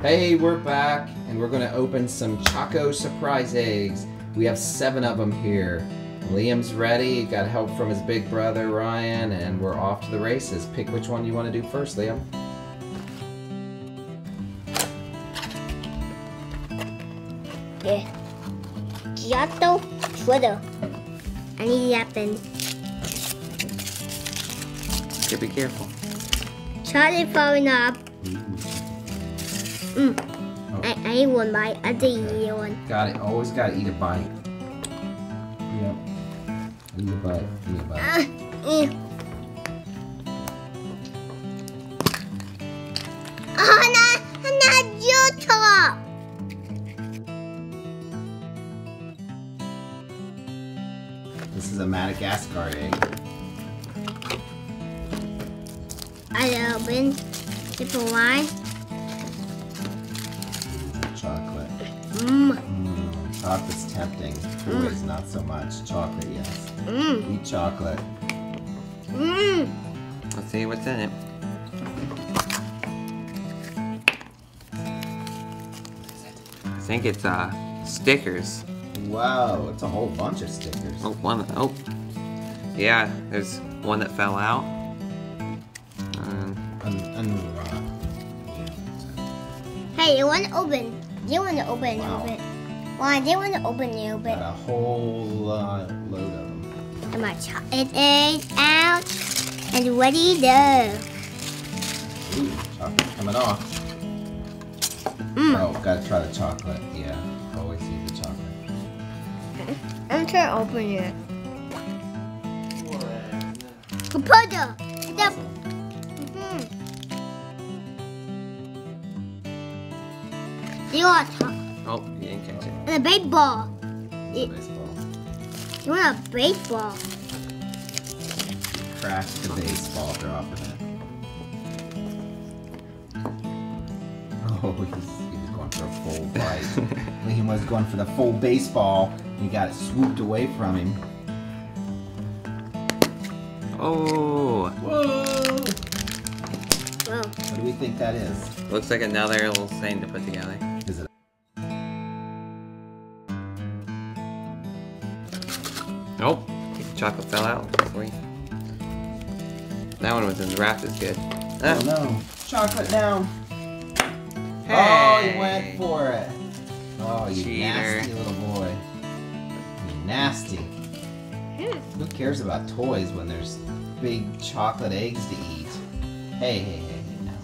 Hey, we're back, and we're gonna open some Choco surprise eggs. We have 7 of them here. Liam's ready, got help from his big brother Ryan, and we're off to the races. Pick which one you want to do first, Liam. Yeah. Giotto Twitter. I need that pen. Okay, be careful. Charlie falling up. Oh. I need one bite. I did eat one. Got it. Always gotta eat a bite. Yep. Eat a bite. Eat a bite. 하나 Giotto. This is a Madagascar egg. I open. Triple one. Chocolate. Mmm. Chocolate's tempting. Toys, not so much. Chocolate, yes. Eat chocolate. Let's see what's in it. I think it's stickers. Wow, it's a whole bunch of stickers. Oh, one. Oh, yeah. There's one that fell out. Hey, you want to open? You want to open a Wow. little bit? Well, I did want to open a little bit. Got a whole load of them. And my chocolate is out and ready to go. Ooh, chocolate's coming off. Oh, gotta try the chocolate. Yeah, always eat the chocolate. I'm trying to open it. Composer! You want a chocolate? Oh, you didn't catch it. And a baseball. Baseball. You want a baseball? Cracked the baseball, dropping it. Oh, he was going for a full bite. Liam was going for the full baseball. He got it swooped away from him. Oh, Whoa! Whoa. What do we think that is? looks like another little thing to put together. Is it? Nope, chocolate fell out. That one was in wrapped as good. Oh no! Chocolate down. Hey. Oh, he went for it. Oh, you Cheater. nasty little boy. You nasty. Who cares about toys when there's big chocolate eggs to eat? Hey, hey, hey, hey, now.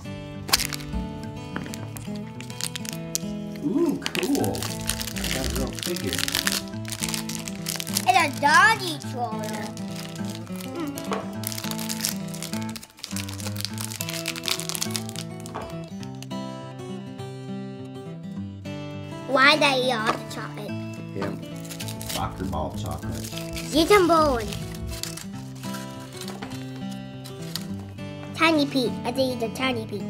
Ooh, cool. Got a real figure. It's a doggy troller. Why did I eat all the chocolate? Yeah. Soccer ball chocolate. Eat some bone. Tiny Pete. I did eat the Tiny Pete.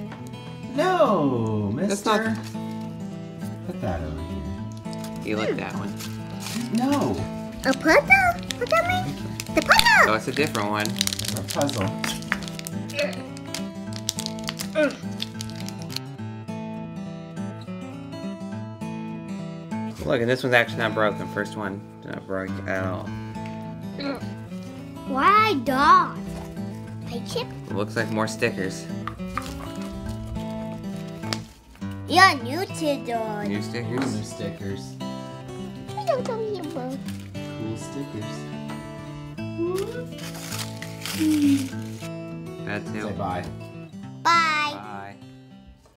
No, That's mister. not- Put that over here. You like that one. No. A puzzle? What that mean? The puzzle! Oh, it's a different one. It's a puzzle. Look, and this one's actually not broken. First one not broke at all. Why dog? Hey, Chip. It looks like more stickers. You're new to dog. New stickers. New stickers. I don't know you both. Cool stickers. That Say too. bye.